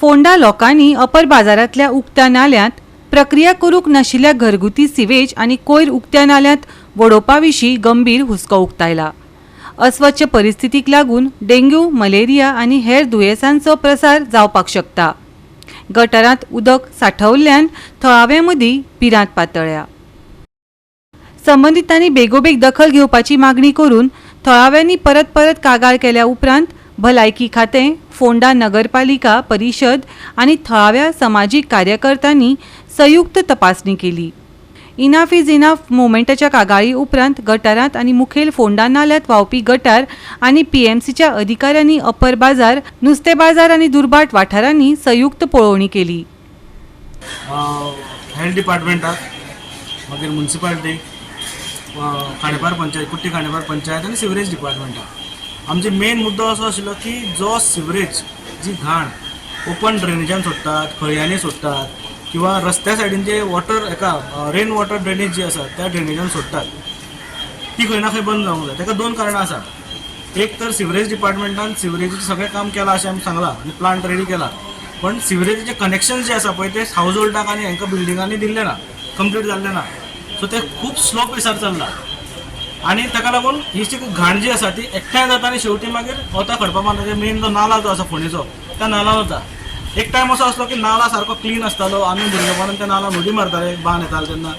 फोंडा लोकांनी अपर बाजारांतल्या उक्त्या नाल्यांत प्रक्रिया करूंक नाशिल्ल्या घरगुती सिवेज आनी कोयर उक्त्या नाल्यांत वडोवपा विशीं गंभीर हुस्को उक्तायला। अस्वच्छ परिस्थितीक लागून डेंग्यू, मलेरिया आनी हेर दुयेंसांचो प्रसार जावपाक शकता। गटारांत उदक सांठवल्ल्यान थळाव्यां मदीं पिरांत पातळ्ळ्या। संबंधितांनी बेगोबेग दखल घेवपाची मागणी करून थळाव्यांनी परत परत कागाळ केल्या उपरांत भलायकी खातें, फोंडा नगरपालिका परिशद आनी थळाव्या समाजीक कार्यकर्त्यांनी संयुक्त तपासणी केली। इनाफ इज इनाफ मुवमेंटाच्या कागाळी उपरांत गटारांत आनी मुखेल फोंडा नाल्यांत व्हांवपी गटार आनी पीएमसीच्या अधिकाऱ्यांनी अपर बाजार, नुस्तें बाजार आनी दुर्बाट वाठारांनी संयुक्त पळोवणी केली। हेल्थ डिपार्टमेंटाक, मागीर म्युनिसिपालिटी, खांडेपार पंचायत, कुट्टी खांडेपार पंचायत आनी सिवरेज डिपार्टमेंटाक आमचे मेन मुद्दो असो आशिल्लो की जो सिवरेज, जी घाण ओपन ड्रेनेजान सोडटात, खळयांनी सोडटात किंवा रस्त्या सायडीन जे वॉटर रेन वॉटर ड्रेनेज जी आसा त्या ड्रेनेजान सोडटात, ती खंय ना खंय बंद जावंक जाय। ताका दोन कारणां आसात। एक तर सिवरेज डिपार्टमेंटान सिवरेजीचें सगळें काम केलां अशें आमी सांगलां आनी प्लांट रेडी केला, पण सिवरेजीचे कनेक्शन जे आसा पळय ते हाऊस होल्डाक आनी हांकां बिल्डिंगांनी दिल्ले ना, कंप्लीट जाल्ले ना। सो ते खूब स्लो पेसार चल्ला आनी ताका लागून ही जी घाण जी आसा ती एकठांय जाता आनी शेवटी मागीर वता खडपा मारता। मेन जो नाला जो आसा फोंडेचो त्या नाला वता। एक टायम असो आसलो की नाला सारको क्लीन आसतालो, आमी भुरगेपणांत त्या नाला मदी मारताले बान येताले तेन्ना।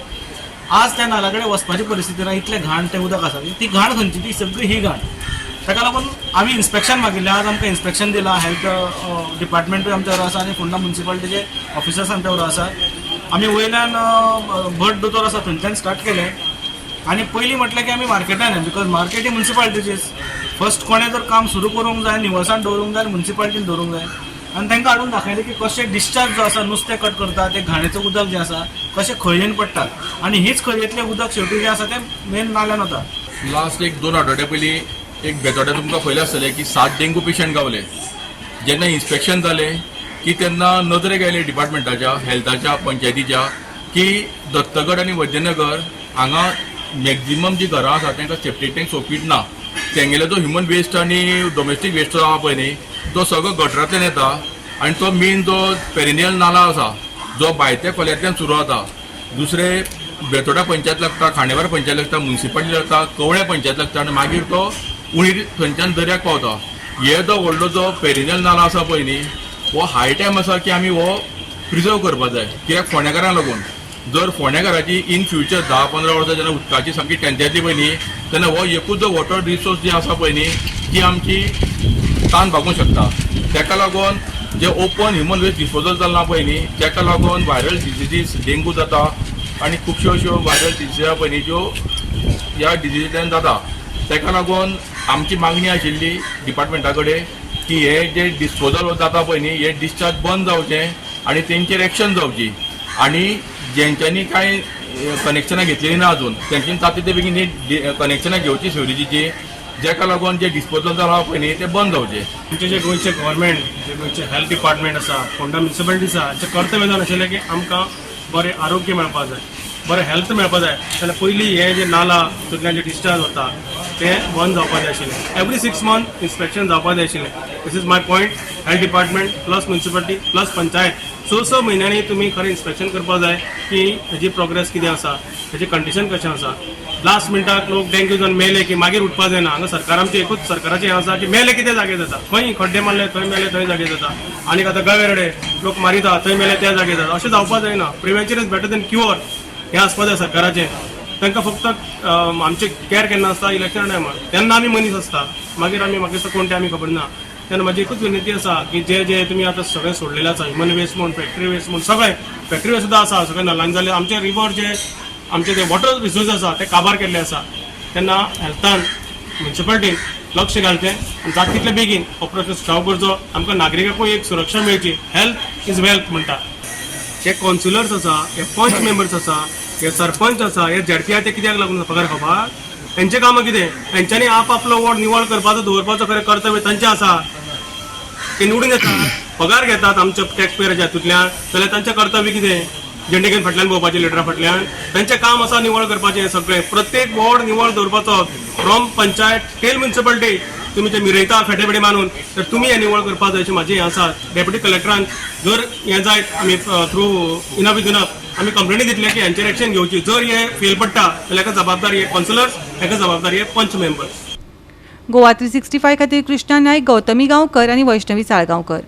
आज त्या नाला कडेन वचपाची परिस्थिती ना, इतलें घाण तें उदक आसा। ती घाण खंयची, ती सगळी ही घाण। ताका लागून आमी इन्स्पेक्शन मागिल्लें, आज आमकां इन्स्पेक्शन दिलां। हेल्थ डिपार्टमेंटूय आमच्या वांगडा आसा आनी फोंडा म्युनिसिपालिटीचे ऑफिसर्स आमच्या वांगडा आसा। आमी वयल्यान भट दोतोर आसा थंयच्यान स्टार्ट केलें आनी पयलीं म्हटलें की आमी मार्केटान, बिकॉज मार्केट ही म्युनिसिपालिटीचीच। फर्स्ट कोणें जर काम सुरू करूंक जाय, निवळसाण दवरूंक जाय, म्युनिसिपालिटीन दवरूंक जाय आनी तांकां हाडून दाखयलें की कशें डिस्चार्ज जो आसा, नुस्तें कट करता तें घाणेचें उदक जें आसा कशें खळयेन पडटात आनी हीच खळयेंतलें उदक शेवटी जें आसा तें मेन नाल्यान वता। लास्ट एक 2 आठवड्या पयलीं एक बेतोड्या तुमकां पयलें आसतलें की 7 डेंगू पेशंट गावले। जेन्ना इन्स्पेक्शन जालें की तेन्ना नदरेक आयले डिपार्टमेंटाच्या, हेल्थाच्या, पंचायतीच्या की दत्तगड आनी वैद्यनगर हांगा मॅक्झिमम जी घरां आसा तांकां सेप्टीक टँक सोफीट ना। तेंगेलो जो ह्युमन वेस्ट आनी डोमेस्टीक वेस्ट जो आहा पळय न्ही, तो सगळो गटरांतल्यान येता आनी तो मेन जो पेरिनियल नाला आसा जो भायत्या खोल्यांतल्यान सुरू जाता, दुसरे बेतोडा पंचायत लागता, खांडेपार पंचायत लागता, म्युनिसिपालिटी लागता, कवळ्या पंचायत लागता आनी मागीर तो उणीर थंयच्यान दर्याक पावता। हे जो व्हडलो जो पेरिनियल नाला आसा पळय न्ही, हो हाय टायम आसा की आमी हो प्रिजर्व करपाक जाय। कित्याक फोंडेकारांक लागून जर फोंडेकाराची इन फ्युचर 10-15 वर्सां जेन्ना उदकाची सामकी टेंशन येतली पळय न्ही, तेन्ना हो एकूच जो वॉटर रिसोर्स जी आसा पळय न्ही ती आमची तान भागूंक शकता। ताका लागून जे ओपन ह्युमन वेस्ट डिस्पोजल जाल्ला पळय न्ही, ताका लागून व्हायरल डिजिजीस, डेंगू जाता आनी खुबश्यो अश्यो व्हायरल डिजिजी आसा पळय न्ही ज्यो ह्या डिजिजींतल्यान जाता। ताका लागून आमची मागणी आशिल्ली डिपार्टमेंटा कडेन की हे जे डिस्पोजल जाता पळय न्ही, हे डिस्चार्ज बंद जावचें आनी तेंचेर एक्शन जावची आनी जेंच्यांनी कांय कनेक्शनां घेतलेलीं ना अजून तेंच्यांनी तातूंत ते बेगीन कनेक्शनां घेवची सिवरेजीची, जाका लागून जे डिस्पोजल जाला पळय न्ही ते बंद जावचे। आमचे जे गोंयचे गव्हर्मेंट, जे गोंयचे हेल्थ डिपार्टमेंट आसा, फोंडा म्युनिसिपालिटी आसा, हाचें कर्तव्य जावन आशिल्लें की आमकां बरें आरोग्य मेळपाक जाय, बरें हेल्थ मेळपाक जाय। जाल्यार पयलीं हे जे नाला तातूंतल्यान जे डिस्चार्ज वता तें बंद जावपाक जाय आशिल्लें। एवरी 6 months इन्स्पेक्शन जावपाक जाय आशिल्लें। This is my point. Health department plus municipality plus panchayat 6 म्हयन्यांनी तुमी खरें इन्स्पेक्शन करपाक जाय की हेजी प्रोग्रेस कितें आसा, हेजें कंडिशन कशें आसा। लास्ट मिनटाक लोक डेंग्यू जावन मेले की मागीर उठपाक जायना। हांगा सरकाराचें एकूच सरकाराचें हें आसा की मेले कितें जागे जाता, खंय खड्डे मारले थंय मेले थंय जागे जाता आनी आतां गावेरडे लोक मारिता थंय मेले त्या जागे जाता, अशें जावपाक जायना। Prevention is better than cure हें आसपाक जाय सरकाराचें। तांकां फक्त आमचे कॅर केन्ना आसता इलेक्शन टायमार, तेन्ना आमी मनीस आसता, मागीर आमी म्हाका दिसता कोण ते आमी खबर ना। तेन्ना म्हाजी एकूच विनंती आसा की जे तुमी आतां सगळें सोडलेलें आसा, ह्युमन वेस्ट म्हूण, फॅक्टरी वेस्ट म्हूण, सगळें फॅक्टरी वेस्ट सुद्दां आसा, सगळें नलांक जालें। आमचे रिवर जे आमचे जे वॉटर रिसोर्स आसा ते काबार केल्ले आसा। तेन्ना हेल्थान, म्युनिसिपालिटीन लक्ष घालचें आनी जाता तितले बेगीन ऑपरेशन स्टॉप करचो। आमकां नागरिकांकूय एक सुरक्षा मेळची। हेल्थ इज वेल्थ म्हणटा। जे कौन्सिलर्स आसा, हे पंच मेंबर्स आसा, हे सरपंच आसा, हे झेडपी आहा ते कित्याक लागून पगार खावपाक? तेंचें कामां कितें? तेंच्यांनी आपलो वॉर्ड निवळ करपाचो, दवरपाचो खरें कर्तव्य तांचें आसा। ते निवडून येतात, पगार घेतात आमच्या टॅक्स पेयराच्या हातूंतल्यान, जाल्यार तांचें कर्तव्य कितें? झेंडे घेवन फाटल्यान भोंवपाचें लिडरा फाटल्यान? तेंचें काम आसा निवळ करपाचें सगळें, प्रत्येक वॉर्ड निवळ दवरपाचो, फ्रॉम पंचायत टेल म्युनिसिपालिटी तुमी ते मिरयता फेटेफेटे मानून तर तुमी हे निवळ करपाक जाय अशें म्हाजें हें आसा. डेप्युटी कलेक्टरान जर हें जायत आमी थ्रू इनफ विथ इनफ आमी कंप्लेनी दितले की हांचेर एक्शन घेवची. जर हे फेल पडटा जाल्यार हाका जबाबदारी हे कावन्सिलर्स, हाका जबाबदारी हे पंच मेंबर्स. गोवा 365 खातीर कृष्णा नायक, गौतमी गांवकर आनी वैष्णवी साळगांवकर.